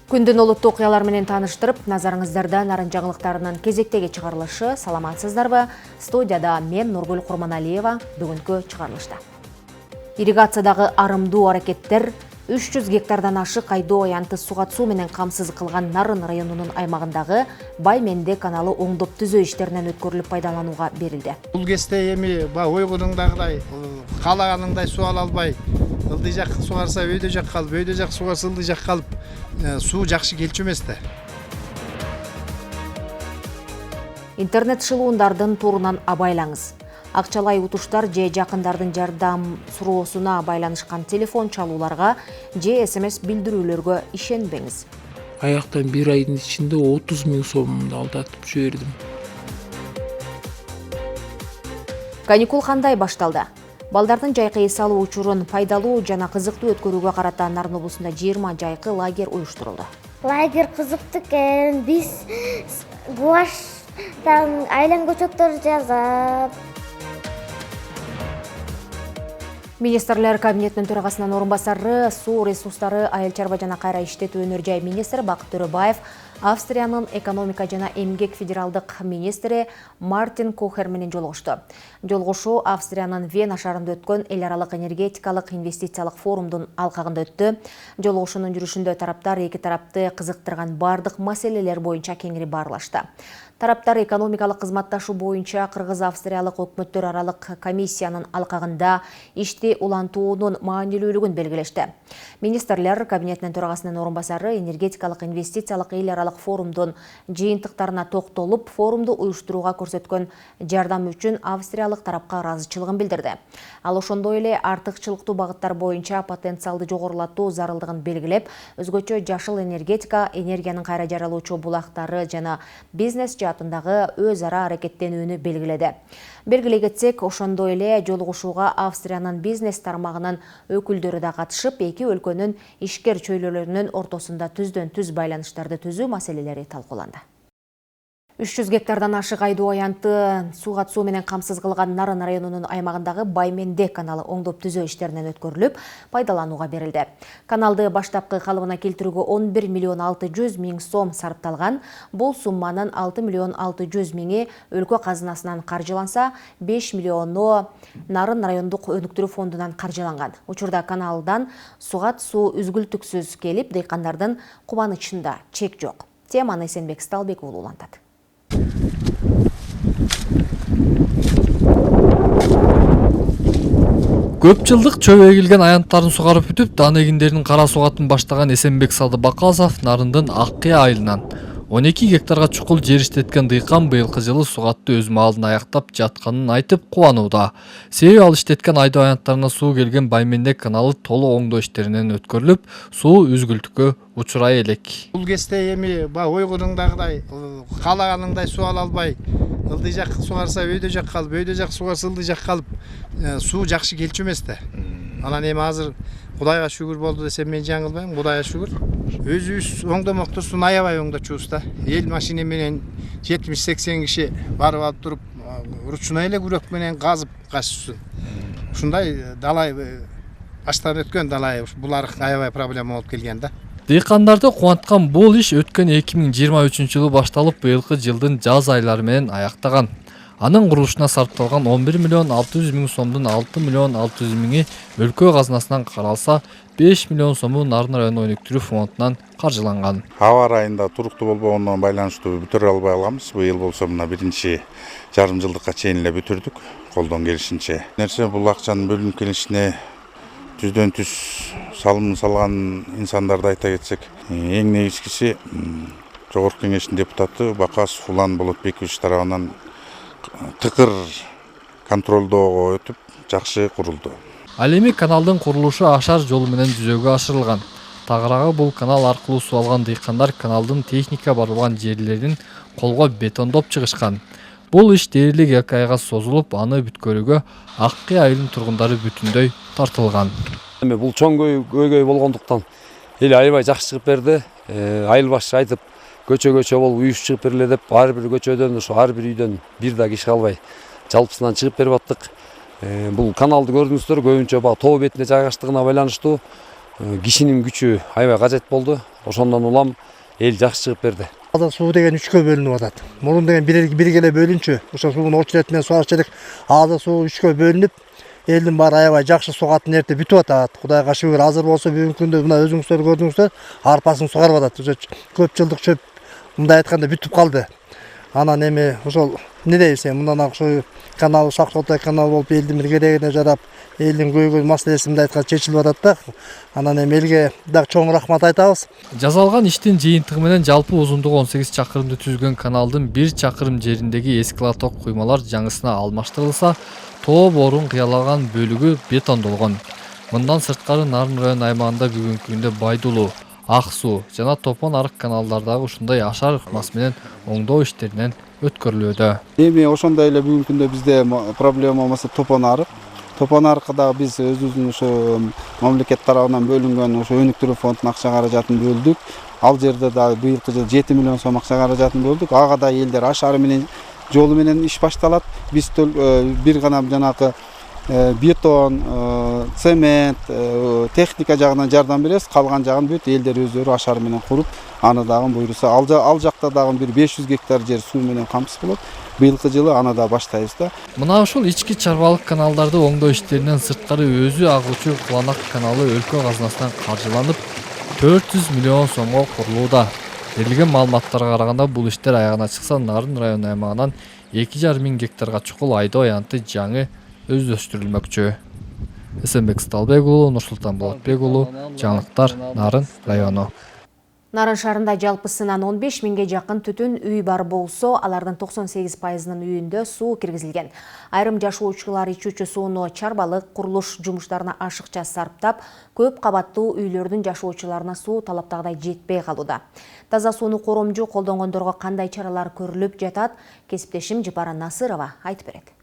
Күндүн олуттуу окуялар менен тааныштырып, назарыңыздарда нарын жаңылыктарынын кезектеги чыгарылышы. Саламатсыздарбы? Студияда мен Нургүл Курманалиева. Бүгүнкү чыгарылышта. Ирригациядагы арымдуу аракеттер 300 гектардан ашык айдоо аянты суга суу менен камсыз кылган Нарын районунун аймагындагы Байменде каналы оңдоп түзөө иштеринен өткөрүлүп пайдаланууга берилди. Бул кезде эми ойгонуңдагыдай каалаганыңдай суу ала албай, ылдый жак сугарса өйдө жак калып, өйдө жак сугарса ылдый жак калып, суу жакшы келчү эмес да. Интернет шылуундардын турунан абайлаңыз. Акчалай утуштар же жакындардын жардам суроосуна байланышкан телефон чалууларга же СМС билдирүүлөргө ишенбеңиз. Аяктан бир айдын ичинде 30 000 сомду алдатып жибердим. Каникул кандай башталды? Балдардын жайкы эс алуу учурун пайдалуу жана кызыктуу өткөрүүгө карата Нарын облусунда 20 жайкы лагерь уюштурулду. Лагерь кызыктуу экен. Биз гуаштан айлан көчөттөр жазап. Министрлер кабинетинин төрагасынын орун басары, суу ресурстары, айыл чарба жана кайра иштетүү өнөр жай министри Бакыт Төрөбаев Австриянын экономика жана эмгек федералдык министри Мартин Кохер менен жолугушту. Жолугушуу Австриянын Вена шаарында өткөн эл аралык энергетикалык инвестициялык форумдун алкагында өттү. Жолугушуунун жүрүшүндө тараптар эки тарапты кызыктырган бардык маселелер боюнча кеңири баарлашты. Тараптар экономикалык кызматташуу боюнча Кыргыз-Австриялык өкмөттөр аралык комиссиянын алкагында ишти улантуунун маанилүүлүгүн белгилешти. Министрлер кабинетинин төрагасынын орун басары энергетикалык инвестициялык эл аралык форумдун жыйынтыктарына токтолуп, форумду уюштурууга көрсөткөн жардам үчүн австриялык тарапка ыраазычылыгын билдирди. Ал ошондой эле артыкчылыктуу багыттар боюнча потенциалды жогорулатуу зарылдыгын белгилеп, өзгөчө жашыл энергетика, энергиянын кайра жаралуучу булактары жана бизнес жаатындагы өз ара аракеттенүүнү белгиледи. Белгилей кетсек, ошондой эле жолугушууга Австриянын бизнес тармагынын өкүлдөрү да катышып, эки өлкөнүн ишкер чөйлөлөрүнүн ортосунда түздөн түз байланыштарды түзүү маселелери талкууланды. 300 гектардан ашык айдоо аянты суга суу менен камсыз кылган Нарын районунун аймагындагы Байменде каналы оңдоп түзөө иштеринен өткөрүлүп, пайдаланууга берилди. Каналды баштапкы калыбына келтирүүгө 11 миллион 600 миң сом сарпталган. Бул сумманын 6 миллион 600 миңи өлкө казынасынан каржыланса, 5 миллиону Нарын райондук өнүктүрүү фондунан каржыланган. Учурда каналдан сугат суу үзгүлтүксүз келип, дыйкандардын кубанычында чек жок. Теманы Эсенбек Сталбек уулу улантат. Көп жылдык чөп эгилген аянттарын сугарып бүтүп, дан эгиндеринин кара сугатын баштаган Эсенбек Садыбакасов Нарындын Аккыя айылынан 12 гектарга чукул жер иштеткен дыйкан быйылкы жылы сугатты өз маалында аяктап жатканын айтып кубанууда. Себеби ал иштеткен айдоо аянттарына суу келген Байменде каналы толук оңдоо иштеринен өткөрүлүп, суу үзгүлтүккө учурай элек. Бул кезде эми ойгонуңдагыдай каалаганыңдай суу ала албай, ылдый жак сугарса өйдө жак калып, өйдө жак сугарса ылдый жак калып, суу жакшы келчү эмес да. Анан эми азыр Кудайга шүгүр болду десем мен жаңылбайм, Кудайга шүгүр. Өзүбүз оңдомокторсун аябай оңдочубуз да. Эл машина менен 70-80 киши барып алып туруп, ручной эле күрөк менен казып качышсын. Ушундай далай баштан өткөн далай булар аябай проблема болуп келген да. Дыйкандарды кубанткан бул иш өткөн 2023 жылы башталып, быйылкы жылдын жаз айлары менен аяктаган. Анын курулушуна сарпталган 11 миллион 600 миң сомдун 6 миллион 600 миңи өлкө казынасынан каралса, 5 миллион сому Нарын району өнүктүрүү фондунан каржыланган. Аба ырайында туруктуу болбогондон байланыштуу бүтүрө албай калабыз. Быйыл болсо мына биринчи жарым жылдыкка чейин эле бүтүрдүк, колдон келишинче. Нерсе бул акчанын бөлүнүп келишине түздөн түз салым салган инсандарды айта кетсек, эң негизгиси Жогорку Кеңештин депутаты Бакасов Улан Болотбекович тарабынан тыкыр контролдоого өтүп, жакшы курулду. Ал эми каналдын курулушу ашар жолу менен жүзөгө ашырылган. Тагыраагы бул канал аркылуу суу алган дыйкандар каналдын техника барылган жерлерин колго бетондоп чыгышкан. Бул иш дээрлик 2 айга созулуп, аны бүткөрүүгө Аккыя айылынын тургундары бүтүндөй тартылган. Эми бул чоң көйгөй болгондуктан эл аябай жакшы чыгып берди. Айыл башы айтып, көчө болуп үйүш чыгып бериле деп, ар бир көчөдөн, ошо ар бир үйдөн бир да киши калбай жалпысынан чыгып берип аттык. Бул каналды көрдүңүздөр, көбүнчө тоо бетине жайгаштыгына байланыштуу кишинин күчү аябай кажет болду. Ошондон улам эл жакшы чыгып берди. Азыр суу деген 3кө бөлүнүп атат. Мурун деген бир келе бөлүнчү. Ошо суунун очередь менен суу алчыдык. Азыр суу 3кө бөлүнүп, элдин баары аябай жакшы сугатын эрте бүтүп атат. Кудайга шүгүр. Азыр болсо бүгүнкү күндө мына өзүңүздөр көрдүңүздөр, арпасын сугарып атат. Уже көп жылдык чөп мындай айтканда бүтүп калды. Анан эми ошол не дейсиң, мындан акшы канал, Шакшотай канал болуп элдин бир керегине жарап, элдин көйгөй маселеси мындай айтканда чечилип атат да. Анан эми элге дагы чоң рахмат айтабыз. Жасалган иштин жыйынтыгы менен жалпы узундугу 18 чакырымды түзгөн каналдын 1 чакырым жериндеги эски лоток куймалар жаңысына алмаштырылса, тоо борун кыялаган бөлүгү бетондолгон. Мындан сырткары Нарын район аймагында бүгүнкү күндө Байдулуу, Ак суу жана Топон арык каналдардагы ушундай ашар ыкмасы менен оңдоо иштеринен өткөрүлүүдө. Эми ошондой эле бүгүнкү күндө бизде проблема болмаса Топон арык. Топон арыкта биз өзүбүздүн ошо мамлекет тарабынан бөлүнгөн ошо өнүктүрүү фондунун акча каражатын бөлдүк. Ал жерде да быйылкы жылы 7 миллион сом акча каражатын бөлдүк. Ага да элдер ашары менен жолу менен иш башталат. Биз бир гана жанагы бетон, цемент, техника жагынан жардам беребиз. Калган жагын бүт элдер өздөрү ашары менен куруп, аны дагы буйруса ал жакта дагы бир 500 гектар жер суу менен камсыз болот. Быйылкы жылы аны да баштайбыз да. Мына ушул ички чарбалык каналдарды оңдоо иштеринен сырткары өзү агуучу Куланак каналы өлкө казынасынан каржыланып 400 миллион сомго курулууда. Берилген маалыматтарга караганда бул иштер аягына чыкса Нарын район аймагынан 2,5 миң гектарга чукул айдоо аянты жаңы өздөштүрүлмөкчү. Эсенбек Сталбек уулу, Нурсултан Болотбек уулу, жаңылыктар, Нарын району. Нарын шаарында жалпысынан 15 миңге жакын түтүн үй бар болсо, алардын 98%-нын үйүндө суу киргизилген. Айрым жашоочулар ичүүчү сууну чарбалык, курулуш жумуштарына ашыкча сарптап, көп кабаттуу үйлөрдүн жашоочуларына суу талаптагыдай жетпей калууда. Таза сууну коромжу колдонгондорго кандай чаралар көрүлүп жатат? Кесиптешим Жапара Насырова айтып берет.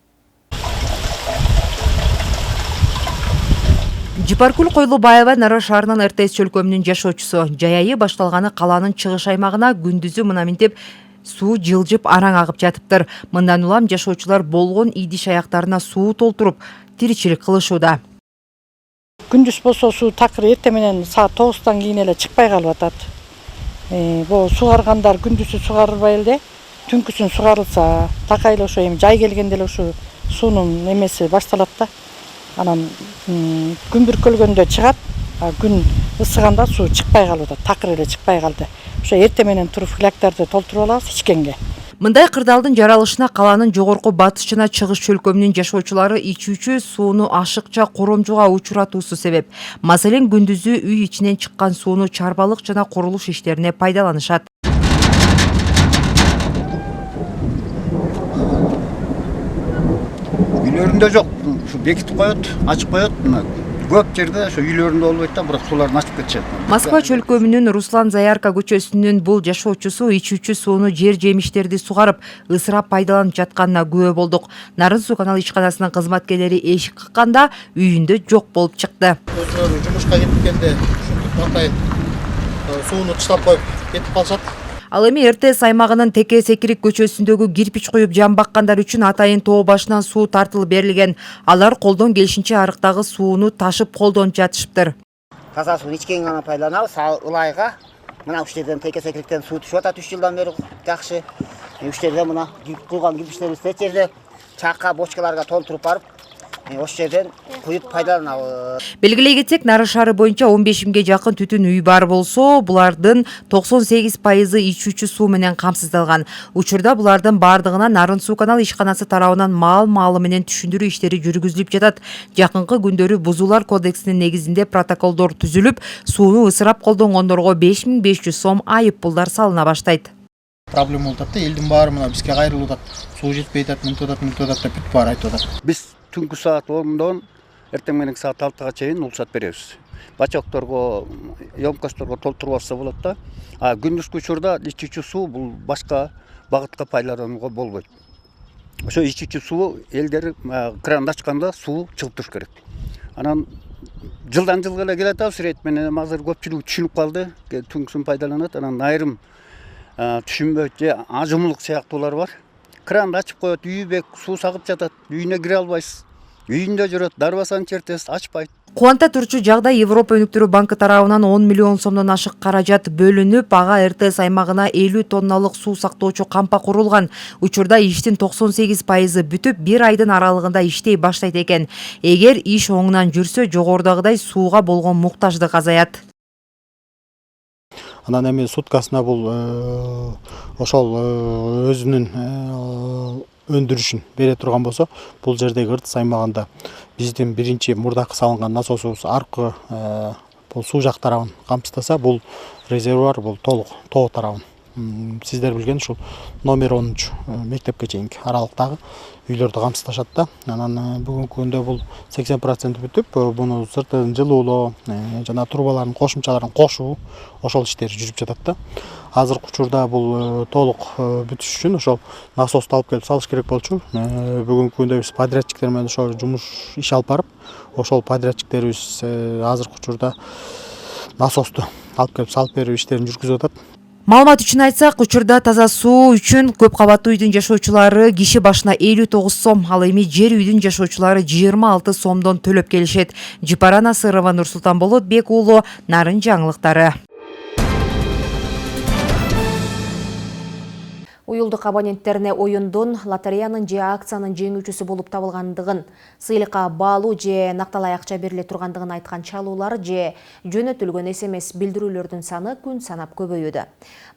Жипаркүл Койлубаева Нарын шаарынын РТС чөлкөмүнүн жашоочусу. Жайайы башталганы калаанын чыгыш аймагына күндүзү мына минтип суу жылжып араң агып жатыптыр. Мындан улам жашоочулар болгон идиш аяктарына суу толтуруп тиричилик кылышууда. Күндүз болсо суу такыр эрте менен саат 9-тан кийин эле чыкпай калып атат. Бул сугаргандар күндүзү сугарылбай эле, түнкүсүн сугарылса, такай эле ошо эми жай келгенде эле ошо суунун эмеси башталат да. Анан күн бүркөлгөндө чыгат, күн ысыганда суу чыкпай калып атат, такыр эле чыкпай калды. Ошо эрте менен туруп флягтарды толтуруп алабыз ичкенге. Мындай кырдаалдын жаралышына калаанын жогорку батыш жана чыгыш чөлкөмүнүн жашоочулары ичүүчү сууну ашыкча коромжуга учуратуусу себеп. Маселен, күндүзү үй ичинен чыккан сууну чарбалык жана курулуш иштерине пайдаланышат. Үйлөрүндө жок, ушу бекитип коет, ачып коет. Көп жерде ошо үйлөрүндө болбойт да, бирок суларын ачып кетишет. Москва чөлкөмүнүн Руслан Заярка көчөсүнүн бул жашоочусу ичүүчү сууну жер жемиштерди сугарып, ысырап пайдаланып жатканына күбө болдук. Нарын суу канал ишканасынын кызматкерлери эшик кыкканда үйүндө жок болуп чыкты. Өзүлөрү жумушка кеткенде ушинтип атайын сууну таштап коюп кетип калышат. Ал эми РТС аймагынын Теке Секирик көчөсүндөгү кирпич коюп жан баккандар үчүн атайын тоо башынан суу тартылып берилген. Алар колдон келишинче арыктагы сууну ташып колдонуп жатышыптыр. Таза сууну ичкенге гана пайдаланабыз. Ылайга мына уч жерден Теке Секириктен суу түшүп атат 3 жылдан бери жакшы. Уч жерде мына куйган кирпичтерибиз тет жерде чакка, бочкаларга толтуруп барып, ошол жерден куюп пайдаланабыз. Белгилей кетсек, Нарын шаары боюнча 15 миңге жакын түтүн үй бар болсо, булардын 98% ичүүчү суу менен камсыздалган. Учурда булардын бардыгына Нарын суу канал ишканасы тарабынан маал менен түшүндүрүү иштери жүргүзүлүп жатат. Жакынкы күндөрү Бузуулар кодексинин негизинде протоколдор түзүлүп, сууну ысырап колдонгондорго 5500 сом айып пулдар салына баштайт. Проблема болуп атат да, элдин баары мына бизге кайрылып атат. Суу жетпей атат, мынтип атат деп бүт баары айтып атат. Биз түнкү саат 10-дон эртең менен саат 6-га чейин уруксат беребиз. Бачокторго, емкостторго толтуруп алса болот да. Күндүзгү учурда ичүүчү суу бул башка багытка пайдаланууга болбойт. Ошо ичүүчү суу элдер кранды ачканда суу чыгып туруш керек. Анан жылдан жылга эле келатабыз рейт менен, азыр көпчүлүк түшүнүп калды, түнкүсүн пайдаланат. Анан айрым түшүнбөй же ажымлык сыяктуулар бар. Кранды ачып коет, үй бек суу сагып жатат, үйүнө кире албайсыз. үйүндө жүрөт, дарбазаны чертесиз, ачпайт. Кубанта турчу жагдай Европа өнүктүрүү банкы тарабынан 10 миллион сомдон ашык каражат бөлүнүп, ага РТС аймагына 50 тонналык суу сактоочу кампа курулган. Учурда иштин 98% бүтүп, 1 айдын аралыгында иштей баштайт экен. Эгер иш оңунан жүрсө, жогорудагыдай сууга болгон муктаждык азаят. Анан эми суткасына бул ошол өзүнүн өндүрүшүн бере турган болсо, бул жердеги ыртыс аймагында биздин биринчи мурдакы салынган насосубуз аркы бул суу жак тарабын камсыздаса, бул резервуар бул толук тоо тарабын. Сиздер билген ушул номер 10 мектепке чейинки аралыктагы үйлөрдү камсыздашат да. Анан бүгүнкү күндө бул 80% бүтүп, буну сыртын жылуулоо, жана трубалардын кошумчаларын кошуу, ошол иштер жүрүп жатат да. Азыркы учурда бул толук бүтүш үчүн ошол насосту алып келип салыш керек болчу. Бүгүнкү күндө биз подрядчиктер менен ошол жумуш иш алып барып, ошол подрядчиктерибиз азыркы учурда насосту алып келип салып берүү иштерин жүргүзүп атат. Маалымат үчүн айтсак, учурда таза суу үчүн көп кабаттуу үйдүн жашоочулары киши башына 59 сом, ал эми жер үйдүн жашоочулары 26 сомдон төлөп келишет. Жипара Насырова, Нурсултан Болотбек уулу, Нарын жаңылыктары. Уюлдук абоненттерине оюндун, лотереянын же акциянын жеңүүчүсү болуп табылгандыгын, сыйлыкка баалуу же накталай акча бериле тургандыгын айткан чалуулар же жөнөтүлгөн СМС билдирүүлөрдүн саны күн санап көбөйүүдө.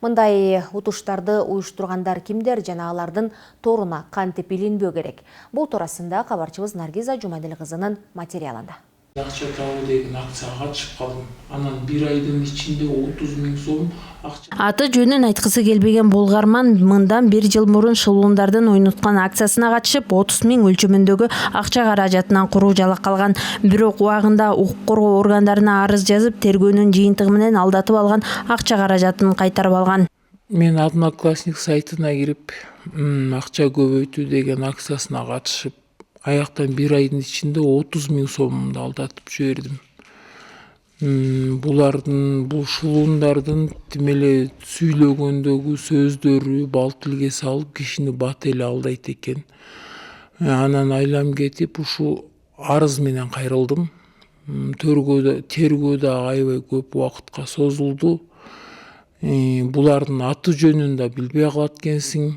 Мындай утуштарды уюштургандар кимдер жана алардын торуна кантип илинбөө керек? Бул туурасында кабарчыбыз Наргиза Жумадил кызынын материалында. Акча табуу деген акцияга катышып калдым. Анан 1 айдын ичинде 30 000 сом акча. Аты жөнүн айткысы келбеген булгарман мындан 1 жыл мурун шылуундардын ойноткон акциясына катышып 30 000 өлчөмүндөгү акча каражатынан куруу жалак калган. Бирок убагында укук коргоо органдарына арыз жазып, тергөөнүн жыйынтыгы менен алдатып алган акча каражатын кайтарып алган. Мен Одноклассник сайтына кирип, акча көбөйтүү деген акциясына катышып, аяктан 1 айдын ичинде 30 000 сомумду алдатып жибердим. Бул шылуундардын тимеле сүйлөгөндөгү сөздөрү бал тилге салып кишини бат эле алдайт экен. Анан айлам кетип, ушу арыз менен кайрылдым. Тергөө да аябай көп убакытка созулду. Булардын аты жөнүн да билбей калат экенсиң.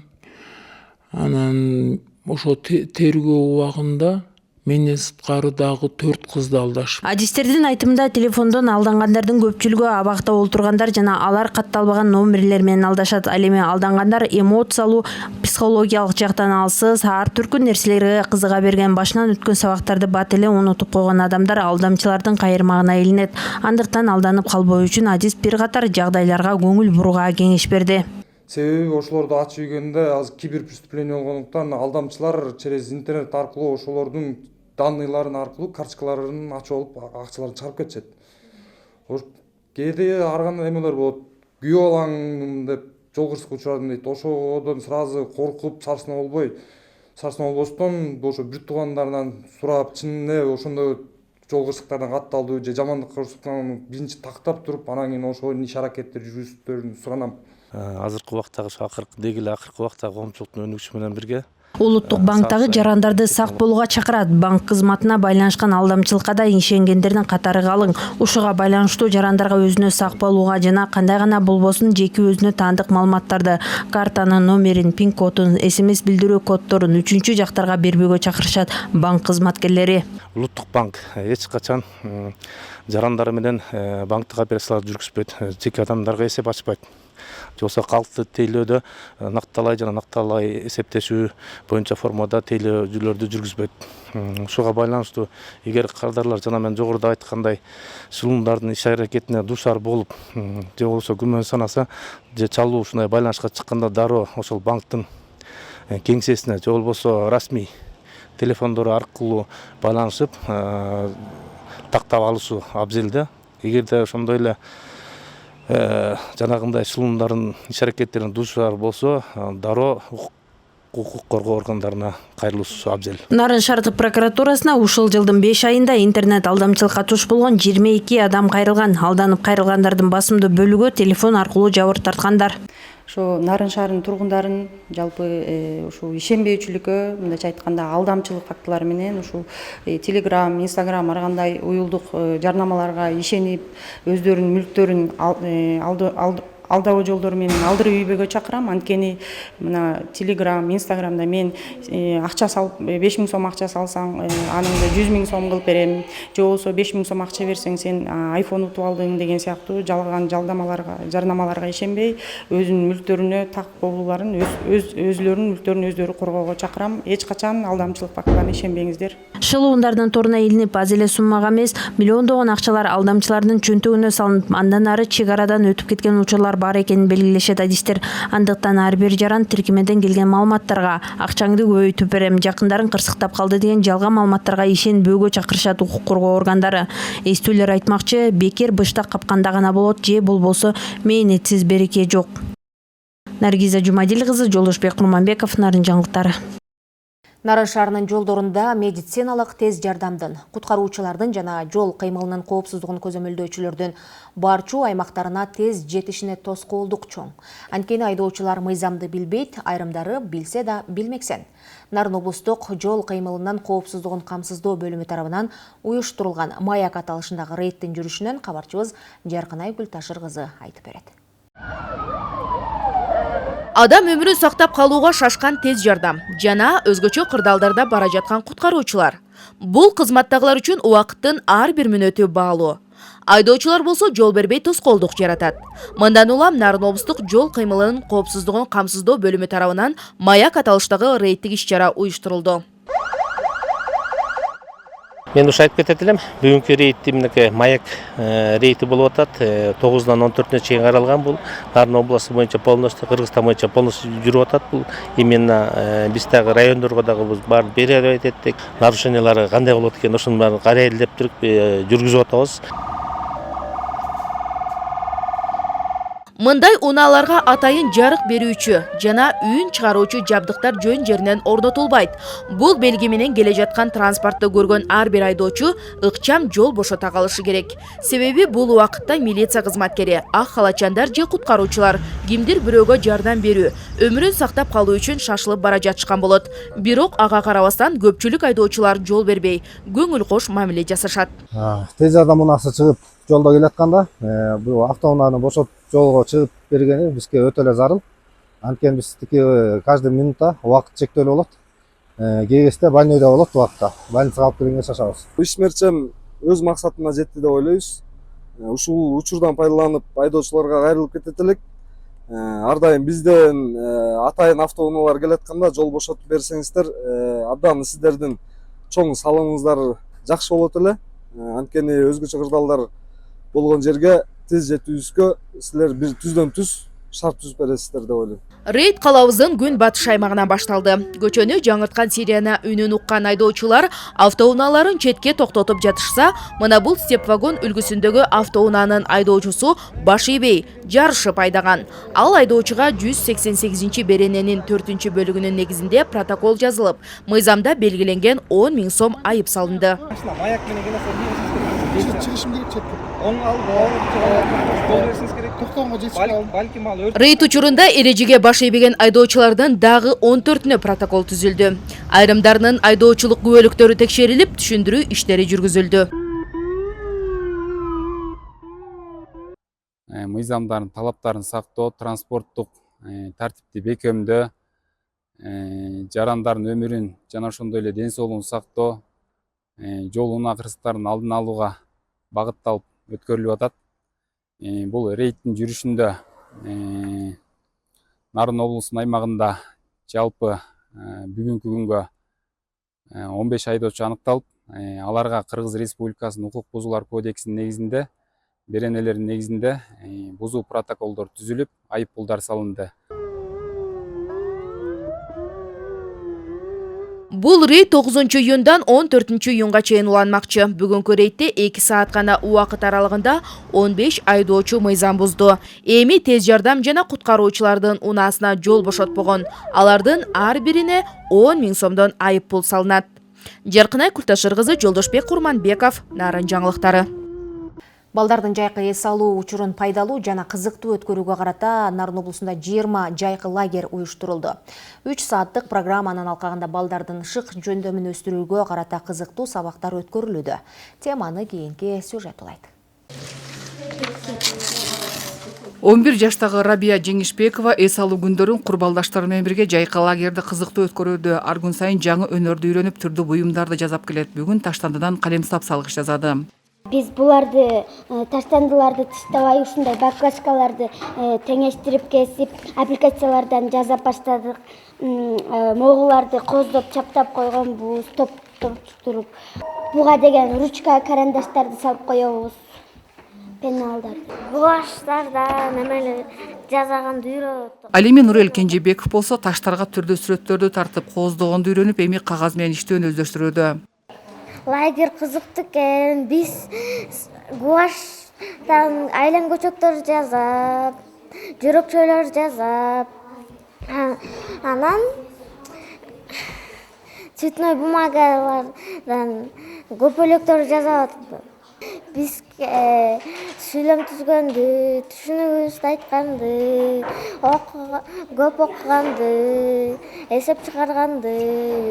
Анан ошо тергөө убагында менен сырткары дагы 4 кызды алдашып. Адистердин айтымында телефондон алдангандардын көпчүлүгү абакта олтургандар жана алар катталбаган номерлер менен алдашат. Ал эми алдангандар эмоциялуу, психологиялык жактан алсыз, ар түркүн нерселерге кызыга берген, башынан өткөн сабактарды бат эле унутуп койгон адамдар алдамчылардын кайырмагына илинет. Андыктан алданып калбоо үчүн адис бир катар жагдайларга көңүл бурууга кеңеш берди. Себеби ошолорду ачып ийгенде аз кибер преступление болгондуктан алдамчылар через интернет аркылуу ошолордун данныйларын аркылуу карточкаларын ачып алып акчаларын чыгарып кетишет. Кээде ар кандай эмелер болот. Күйөө алаңмын деп жол кырсыкка учурадым дейт. Ошодон сразу коркуп сарсына болбостон ошо бир туугандарынан сурап, чын эле ошондой жол кырсыктардан катталдыбы же жамандык кырсыктан биринчи тактап туруп, анан кийин ошол иш аракеттер жүргүзүштерин суранам. Азыркы убактагы акыркы убактагы коомчулуктун өнүгүшү менен бирге Улуттук банктагы жарандарды сак болууга чакырат. Банк кызматына байланышкан алдамчылыкка да ишенгендердин катары калың. Ушуга байланыштуу жарандарга өзүнө сак болууга жана кандай гана болбосун жеке өзүнө таандык маалыматтарды, картанын номерин, пин кодун, СМС билдирүү коддорун үчүнчү жактарга бербөөгө чакырышат банк кызматкерлери. Улуттук банк эч качан жарандары менен банктык операцияларды жүргүзбөйт. Жеке адамдарга эсеп ачпайт. Жоксо калкты тейлөөдө накталай жана накталбай эсептешүү боюнча формада тейлөөлөрдү жүргүзбөйт. Ушуга байланыштуу эгер кардарлар жана мен жогоруда айткандай шылуундардын иш аракетине дуушар болуп, же болбосо күмөн санаса, же чалуу ушундай байланышка чыкканда дароо ошол банктын кеңсесине же болбосо расмий телефондору аркылуу байланышып тактап алышуу абзел да. Эгерде ошондой эле жанагындай шылуундардын иш аракеттерине дуушар болсо, дароо укук коргоо органдарына кайрылуусу абзел. Нарын шаардык прокуратурасына ушул жылдын 5 айында интернет алдамчылыкка туш болгон 22 адам кайрылган. Алданып кайрылгандардын басымдуу бөлүгү телефон аркылуу жабыр тарткандар. Ошо Нарын шаарынын тургундарын жалпы ушул ишенбөөчүлүккө, мындайча айтканда алдамчылык фактылары менен ушул Telegram, Instagram ар кандай уюлдук жарнамаларга ишенип, өздөрүнүн мүлктөрүн алдоо жолдору менен алдырып ийбөөгө чакырам. Анткени мына Telegram, Instagramда мен акча салып 5000 сом акча салсаң, аныңды 100 000 сом кылып берем, же болбосо 5000 сом акча берсең сен iPhone утуп алдың деген сыяктуу жалган жарнамаларга ишенбей, өзүнүн мүлктөрүнө так болууларын, өзлөрүнүн мүлктөрүн өздөрү коргоого чакырам. Эч качан алдамчылык фактыларына ишенбеңиздер. Шылуунардын торуна илинип, аз эле суммага эмес, миллиондогон акчалар алдамчылардын чөнтөгүнө салынып, андан ары чек арадан өтүп кеткен учурлар бар экенин белгилешет адистер. Андыктан ар бир жаран тиркемеден келген маалыматтарга акчаңды көбөйтүп берем, жакындарың кырсыктап калды деген жалган маалыматтарга ишенбөөгө чакырышат укук коргоо органдары. Эстүүлөр айтмакчы, бекер быштак капканда гана болот, же болбосо мээнетсиз береке жок. Наргиза Жумадил кызы, Жолдошбек Курманбеков, Нарын жаңылыктары. Нарын шаарынын жолдорунда медициналык тез жардамдын, куткаруучулардын жана жол кыймылынын коопсуздугун көзөмөлдөөчүлөрдүн барчу аймактарына тез жетишине тоскоолдук чоң. Анткени айдоочулар мыйзамды билбейт, айрымдары билсе да билмексен. Нарын облустук жол кыймылынын коопсуздугун камсыздоо бөлүмү тарабынан уюштурулган маяк аталышындагы рейдтин жүрүшүнөн кабарчыбыз Жаркынай Гүлташыр кызы айтып берет. Адам өмүрүн сактап калууга шашкан тез жардам жана өзгөчө кырдаалдарда бара жаткан куткаруучулар. Бул кызматтагылар үчүн убакыттын ар бир мүнөтү баалуу. Айдоочулар болсо жол бербей тоскоолдук жаратат. Мындан улам Нарын облустук жол кыймылынын коопсуздугун камсыздоо бөлүмү тарабынан маяк аталыштагы рейдтик иш-чара уюштурулду. Мен ушу айтып кетет элем, бүгүнкү рейд мынакей маяк рейди болуп атат. 9-дан 14-нө чейин каралган бул. Нарын областы боюнча полностью, Кыргызстан боюнча полностью жүрүп атат бул. Именно биз дагы райондорго дагы баарын берип еттик. Нарушениялары кандай болот экен, ошонун баарын карайлеп туруп жүргүзүп атабыз. Мындай унааларга атайын жарык берүүчү жана үн чыгаруучу жабдыктар жөн жеринен орнотулбайт. Бул белги менен келе жаткан транспортто көргөн ар бир айдоочу ыкчам жол бошота калышы керек. Себеби бул убакытта милиция кызматкери, ак халачандар же куткаруучулар кимдир бирөөгө жардам берүү, өмүрүн сактап калуу үчүн шашылып бара жатышкан болот. Бирок ага карабастан көпчүлүк айдоочулар жол бербей, көңүл кош мамиле жасашат. Тез жардам унасы чыгып жолдо келатканда, бул автоунааны бошотуп жолго чыгып бергени бизге өтө эле зарыл. Анткени биздики каждый минутта убакыт чектелүү болот. Кээ кезде больныйда болот убакытта. Больницага алып келгенге чачабыз. Ишмерчем өз максатына жетти деп ойлойбуз. Ушул учурдан пайдаланып айдоочуларга кайрылып кетет элек. Ар дайым бизден атайын автоунаалар келатканда жол бошотуп берсеңиздер, абдан сиздердин чоң салымыңыздар жакшы болот эле. Анткени өзгөчө кырдаалдар болгон жерге тез жетүүбүзгө силер бир түздөн түз шарт түзүп бересиздер деп ойлойм. Рейд калабыздын күн батыш аймагынан башталды. Көчөнү жаңырткан сирена үнүн уккан айдоочулар автоунааларын четке токтотуп жатышса, мына бул степ-вагон үлгүсүндөгү автоунаанын айдоочусу баш ийбей жарышып айдаган. Ал айдоочуга 188 берененин 4 бөлүгүнүн негизинде протокол жазылып, мыйзамда белгиленген 10 000 сом айып салынды. Маяк менен келесиң. Чыгышым керек четке. Оң жол берсеңиз керек. Токтогонго жетишпей балким ал өрт. Рейд учурунда эрежеге баш ийбеген айдоочулардын дагы 14-нө протокол түзүлдү. Айрымдарынын айдоочулук күбөлүктөрү текшерилип, түшүндүрүү иштери жүргүзүлдү. Мыйзамдардын талаптарын сактоо, транспорттук тартипти бекемдөө, жарандардын өмүрүн жана ошондой эле ден соолугун сактоо, жол унаа кырсыктарын алдын алууга багытталып өткөрүлүп атат. Бул рейдтин жүрүшүндө Нарын облусунун аймагында жалпы бүгүнкү күнгө 15 айдоочу аныкталып, аларга Кыргыз Республикасынын укук бузуулар кодексинин негизинде, беренелердин негизинде бузуу протоколдор түзүлүп, айып пулдар салынды. Бул рейд 9-июндан 14-июнга чейин уланмакчы. Бүгүнкү рейдте 2 саат гана убакыт аралыгында 15 айдоочу мыйзам бузду. Эми тез жардам жана куткаруучулардын унаасына жол бошотпогон. Алардын ар бирине 10 000 сомдон айып пул салынат. Жаркынай Курташыр кызы, Жолдошбек Курманбеков, Нарын жаңылыктары. Балдардын жайкы эс алуу учурун пайдалуу жана кызыктуу өткөрүүгө карата Нарын облусунда 20 жайкы лагерь уюштурулду. 3 сааттык программанын алкагында балдардын шык жөндөмүн өстүрүүгө карата кызыктуу сабактар өткөрүлүүдө. Теманы кийинки сюжет улайт. 11 жаштагы Рабия Жеңишбекова эс алуу күндөрүн курбалдаштары менен бирге жайкы лагерде кызыктуу өткөрүүдө. Ар күн сайын жаңы өнөрдү үйрөнүп, түрдүү буюмдарды жасап келет. Бүгүн таштандыдан калемсап салгыч жасады. Биз буларды таштандыларды тыштабай ушундай баклажкаларды теңештирип кесип, аппликациялардан жасап баштадык. Могуларды коздоп чаптап койгонбуз, топтуруп. Буга деген ручка, карандаштарды салып коебуз. Пеналдарды. Гуаштардан эмелер жасаганды үйрөтөт. Алиме Нурел Кенжебеков болсо таштарга түрдүү сүрөттөрдү тартып, кооздогонду үйрөнүп, эми кагаз менен иштөөнү өздөштүрүүдө. Лагерь кызыктуу экен. Биз гуаштан айлан көчөктөр жасап, жөрөкчөлөр жасап, анан цветной бумагалардан көпөлөктөр жасап атат. Биз сүйлөм түзгөндү, түшүнүгүбүздү айтканды, көп окуганды, эсеп чыгарганды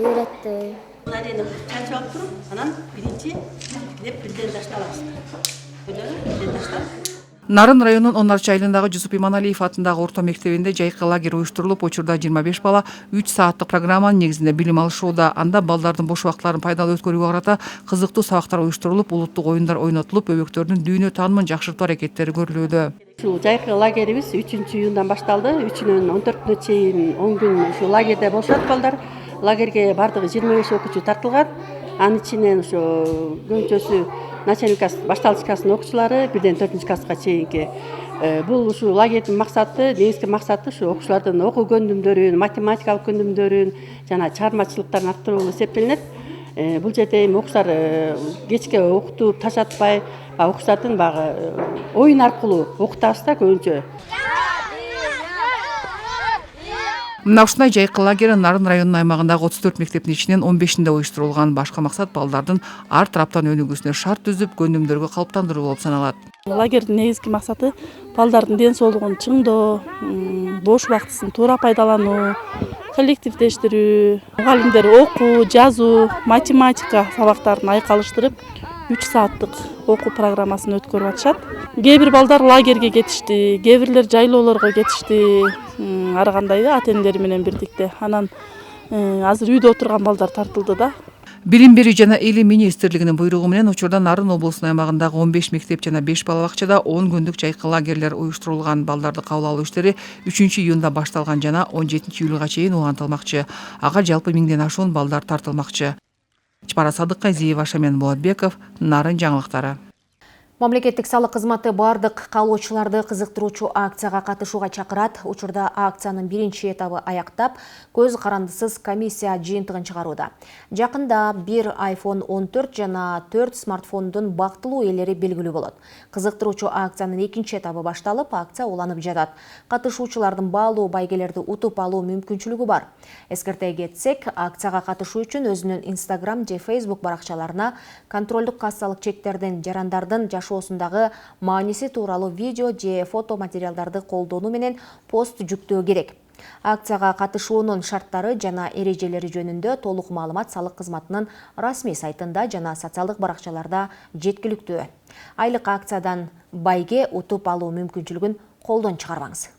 үйрөттү. Арена чачып туруп, анан биринчи деп бирден ташталабыз. Бирден таштап. Нарын районунун 10 айылындагы Жусуп Иманалиев атындагы орто мектебинде жайкы лагерь уюштурулуп, учурда 25 бала 3 сааттык программанын негизинде билим алышууда. Анда балдардын бош убактыларын пайдалуу өткөрүүгө карата кызыктуу сабактар уюштурулуп, улуттук оюндар ойнотулуп, өбөктөрдүн дүйнө таанымын жакшыртуу аракеттери көрүлүүдө. Ушул жайкы лагерибиз 3-июндан башталды. 3-үнөн 14-күнө чейин 10 күн ушу лагерде болушат балдар. Лагерге бардыгы 25 окуучу тартылган. Анын ичинен ошо көбүнчөсү начальник башталыш окуучулары, бирден 4-класска чейинки. Бул ушу лагердин максаты, негизги максаты ушу окуучулардын окуу көндүмдөрүн, математикалык көндүмдөрүн жана чыгармачылыктарын арттыруу эсептелинет. Бул жерде эми окуучулар кечке окутуп ташатпай, окуучулардын баягы оюн аркылуу окутабыз да көбүнчө. Мына ушундай жайкы лагерь Нарын районунун аймагындагы 34 мектептин ичинен 15-inde уюштурулган. Башка максат балдардын ар тараптан өнүгүүсүнө шарт түзүп, көндүмдөргө калыптандыруу болуп саналат. Лагердин негизги максаты балдардын ден соолугун чыңдоо, бош убактысын туура пайдалануу, коллективдештирүү, мугалимдер окуу, жазуу, математика сабактарын айкалыштырып 3 сааттык окуу программасын өткөрүп атышат. Кээ бир балдар лагерге кетишти, кээ бирлер жайлоолорго кетишти. Ар кандай ата энелери менен бирдикте. Анан азыр үйдө отурган балдар тартылды да. Билим берүү жана эли министрлигинин буйругу менен учурда Нарын облусунун аймагындагы 15 мектеп жана 5 балабакчада 10 күндүк жайкы лагерлер уюштурулган. Балдарды кабыл алуу иштери 3-июнда башталган жана 17-июлга чейин улантылмакчы. Ага жалпы 1000ден ашуун балдар тартылмакчы. Чпара Садыккайзиева, Шамен Болотбеков, Нарын жаңылыктары. Мамлекеттик салык кызматы бардык каалоочуларды кызыктыруучу акцияга катышууга чакырат. Учурда акциянын биринчи этабы аяктап, көз карандысыз комиссия жыйынтыгын чыгарууда. Жакында бир iPhone 14 жана 4 смартфондун бактылуу ээлери белгилүү болот. Кызыктыруучу акциянын экинчи этабы башталып, акция уланып жатат. Катышуучулардын баалуу байгелерди утуп алуу мүмкүнчүлүгү бар. Эскерте кетсек, акцияга катышуу үчүн өзүнүн Instagram же Facebook баракчаларына контролдук кассалык чектердин жарандардын жашоосундагы мааниси тууралуу видео же фото материалдарды колдонуу менен пост жүктөө керек. Акцияга катышуунун шарттары жана эрежелери жөнүндө толук маалымат салык кызматынын расмий сайтында жана социалдык баракчаларда жеткиликтүү. Айлык акциядан байге утуп алуу мүмкүнчүлүгүн колдон чыгарбаңыз.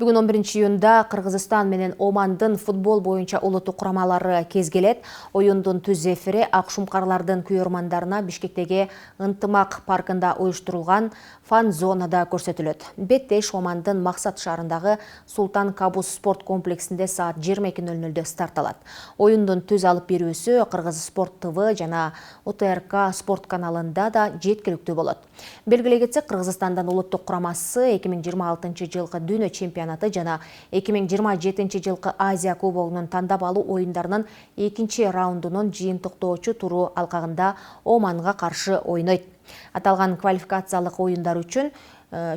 Бүгүн 11-июнда Кыргызстан менен Омандын футбол боюнча улуттук курамалары кезгелет. Оюндун түз эфири ак шумкарлардын күйөрмандарына Бишкектеги Ынтымак паркында уюштурулган фан зонада көрсөтүлөт. Беттеш Омандын Максат шаарындагы Султан Кабус спорт комплексинде саат 22:00 старт алат. Оюндун түз алып берүүсү Кыргыз Спорт ТВ жана УТРК спорт каналында да жеткиликтүү болот. Белгилей кетсек, Кыргызстандын улуттук курамасы 2026 жылкы дүйнө чемпионаты чемпионаты жана 2027 жылкы Азия кубогунун тандап алуу оюндарынын экинчи раундунун жыйынтыктоочу туру алкагында Оманга каршы ойнойт. Аталган квалификациялык оюндар үчүн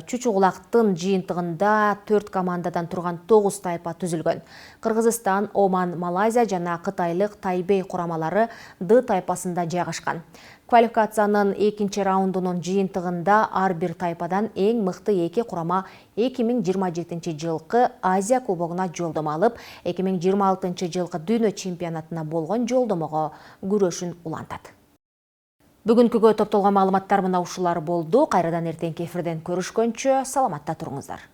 Чучугулактын жыйынтыгында 4 командадан турган 9 тайпа түзүлгөн. Кыргызстан, Оман, Малайзия жана Кытайлык Тайбэй курамалары Д тайпасында жайгашкан. Квалификациянын экинчи раундунун жыйынтыгында ар бир тайпадан эң мыкты 2 курама 2027 жылкы Азия кубогуна жолдомо алып, 2026 жылкы дүйнө чемпионатына болгон жолдомого күрөшүн улантат. Бүгүнкүгө топтолгон маалыматтар мына ушулар болду. Кайрадан эртеңки эфирден көрүшкөнчө саламатта туруңуздар.